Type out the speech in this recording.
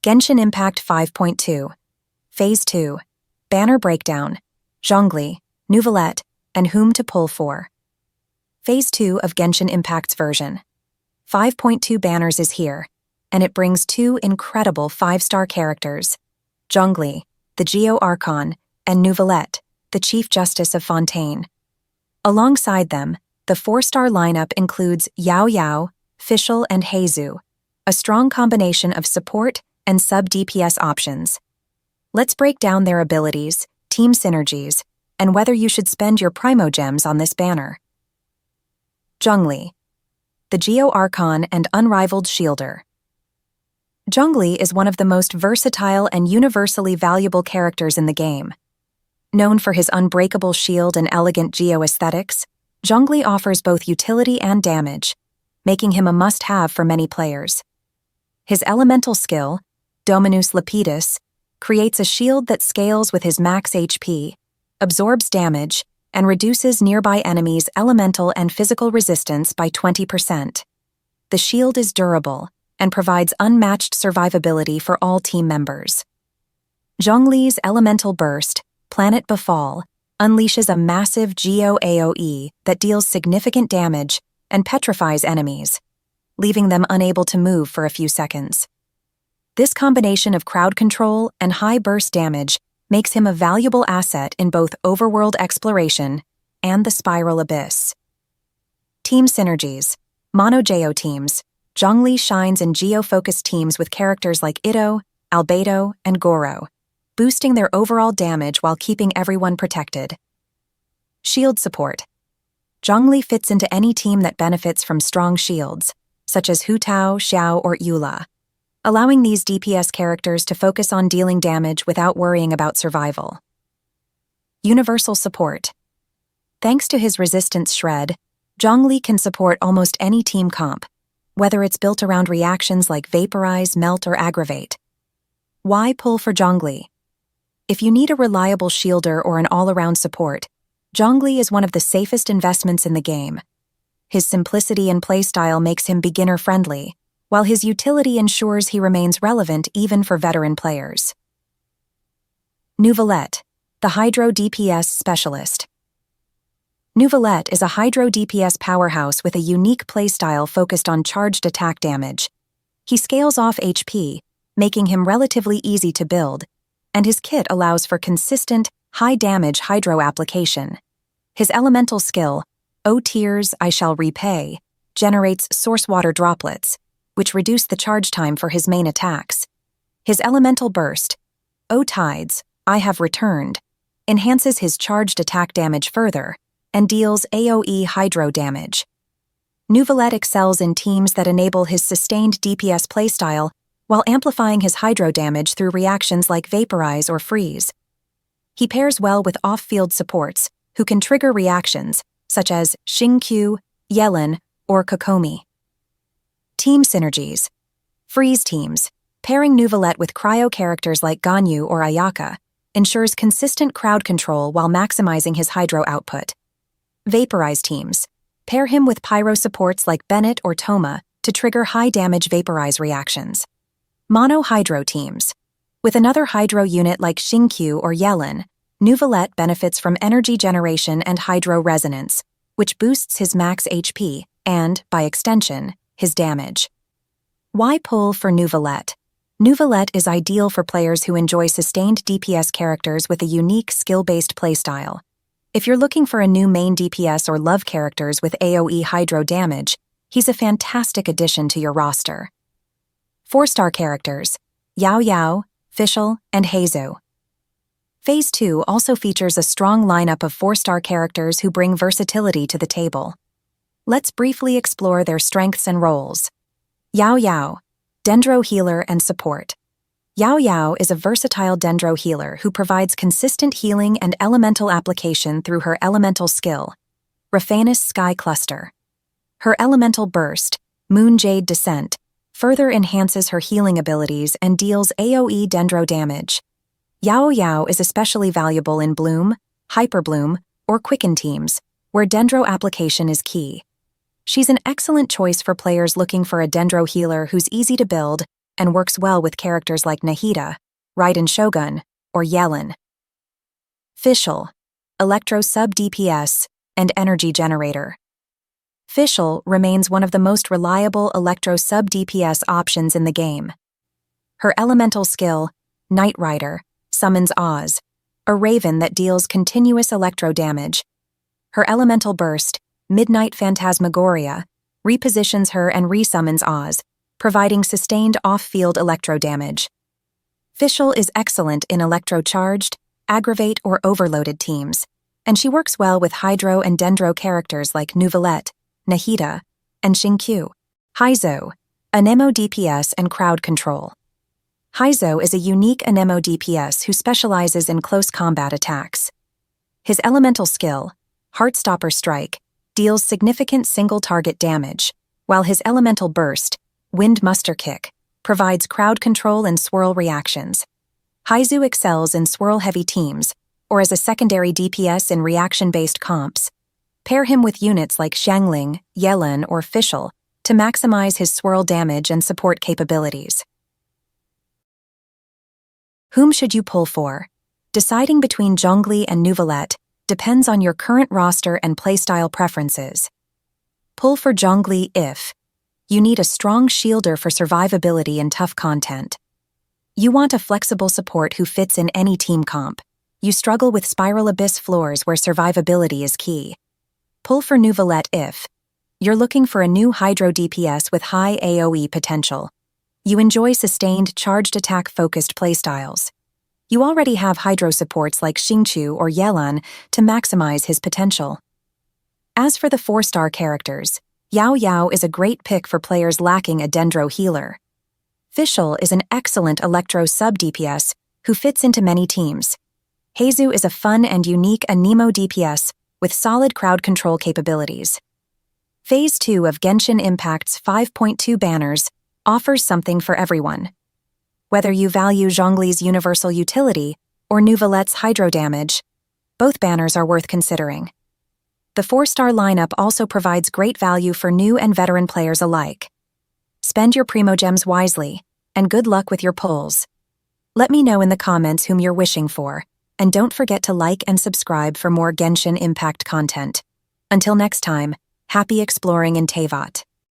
Genshin Impact 5.2, Phase 2, Banner Breakdown, Zhongli, Neuvillette, and Whom to Pull For. Phase 2 of Genshin Impact's version. 5.2 Banners is here, and it brings two incredible 5-star characters, Zhongli, the Geo Archon, and Neuvillette, the Chief Justice of Fontaine. Alongside them, the 4-star lineup includes Yaoyao, Fischl, and Heizou, a strong combination of support and sub-DPS options. Let's break down their abilities, team synergies, and whether you should spend your Primogems on this banner. Zhongli, the Geo Archon and unrivaled shielder. Zhongli is one of the most versatile and universally valuable characters in the game. Known for his unbreakable shield and elegant geo aesthetics, Zhongli offers both utility and damage, making him a must-have for many players. His elemental skill, Dominus Lepidus, creates a shield that scales with his max HP, absorbs damage, and reduces nearby enemies' elemental and physical resistance by 20%. The shield is durable and provides unmatched survivability for all team members. Zhongli's elemental burst, Planet Befall, unleashes a massive Geo AoE that deals significant damage and petrifies enemies, leaving them unable to move for a few seconds. This combination of crowd control and high burst damage makes him a valuable asset in both overworld exploration and the Spiral Abyss. Team synergies, mono-Geo teams. Zhongli shines in geo-focused teams with characters like Itto, Albedo, and Goro, boosting their overall damage while keeping everyone protected. Shield support. Zhongli fits into any team that benefits from strong shields, such as Hu Tao, Xiao, or Eula, allowing these DPS characters to focus on dealing damage without worrying about survival. Universal support. Thanks to his resistance shred, Zhongli can support almost any team comp, whether it's built around reactions like Vaporize, Melt, or Aggravate. Why pull for Zhongli? If you need a reliable shielder or an all-around support, Zhongli is one of the safest investments in the game. His simplicity and playstyle makes him beginner-friendly, while his utility ensures he remains relevant even for veteran players. Neuvillette, the Hydro DPS specialist. Neuvillette is a Hydro DPS powerhouse with a unique playstyle focused on charged attack damage. He scales off HP, making him relatively easy to build, and his kit allows for consistent, high-damage Hydro application. His elemental skill, O Tears I Shall Repay, generates source water droplets, which reduce the charge time for his main attacks. His elemental burst, O Tides I Have Returned, enhances his charged attack damage further and deals AoE Hydro damage. Neuvillette excels in teams that enable his sustained DPS playstyle while amplifying his Hydro damage through reactions like Vaporize or Freeze. He pairs well with off-field supports who can trigger reactions such as Xingqiu, Yellen, or Kokomi. Team synergies. Freeze teams. Pairing Neuvillette with cryo characters like Ganyu or Ayaka ensures consistent crowd control while maximizing his Hydro output. Vaporize teams. Pair him with pyro supports like Bennett or Toma to trigger high-damage Vaporize reactions. Mono-Hydro teams. With another Hydro unit like Xingqiu or Yellen, Neuvillette benefits from energy generation and Hydro resonance, which boosts his max HP and, by extension, his damage. Why pull for Neuvillette? Neuvillette is ideal for players who enjoy sustained DPS characters with a unique skill-based playstyle. If you're looking for a new main DPS or love characters with AoE Hydro damage, he's a fantastic addition to your roster. 4-star characters, Yaoyao, Fischl, and Heizou. Phase 2 also features a strong lineup of 4-star characters who bring versatility to the table. Let's briefly explore their strengths and roles. Yaoyao, Dendro Healer and Support. Yaoyao is a versatile Dendro Healer who provides consistent healing and elemental application through her elemental skill, Raphanus Sky Cluster. Her elemental burst, Moon Jade Descent, further enhances her healing abilities and deals AoE Dendro damage. Yaoyao is especially valuable in Bloom, Hyper Bloom, or Quicken teams, where Dendro application is key. She's an excellent choice for players looking for a Dendro healer who's easy to build and works well with characters like Nahida, Raiden Shogun, or Yellen. Fischl, Electro Sub DPS, and Energy Generator. Fischl remains one of the most reliable Electro Sub DPS options in the game. Her elemental skill, Night Rider, summons Oz, a raven that deals continuous electro damage. Her elemental burst, Midnight Phantasmagoria, repositions her and resummons Oz, providing sustained off-field electro damage. Fischl is excellent in electro-charged, aggravate or overloaded teams, and she works well with Hydro and Dendro characters like Neuvillette, Nahida, and Xingqiu. Heizou, Anemo DPS and crowd control. Heizou is a unique Anemo DPS who specializes in close combat attacks. His elemental skill, Heartstopper Strike, deals significant single-target damage, while his elemental burst, Wind Muster Kick, provides crowd control and swirl reactions. Heizou excels in swirl-heavy teams, or as a secondary DPS in reaction-based comps. Pair him with units like Xiangling, Yellen, or Fischl to maximize his swirl damage and support capabilities. Whom should you pull for? Deciding between Zhongli and Neuvillette depends on your current roster and playstyle preferences. Pull for Zhongli if you need a strong shielder for survivability and tough content. You want a flexible support who fits in any team comp. You struggle with Spiral Abyss floors where survivability is key. Pull for Neuvillette if you're looking for a new Hydro DPS with high AoE potential. You enjoy sustained, charged attack-focused playstyles. You already have Hydro supports like Xingqiu or Yelan to maximize his potential. As for the 4-star characters, Yaoyao is a great pick for players lacking a Dendro healer. Fischl is an excellent Electro sub-DPS who fits into many teams. Heizou is a fun and unique Anemo DPS with solid crowd control capabilities. Phase 2 of Genshin Impact's 5.2 banners offers something for everyone. Whether you value Zhongli's universal utility or Neuvillette's hydro damage, both banners are worth considering. The 4-star lineup also provides great value for new and veteran players alike. Spend your Primogems wisely, and good luck with your pulls. Let me know in the comments whom you're wishing for, and don't forget to like and subscribe for more Genshin Impact content. Until next time, happy exploring in Teyvat.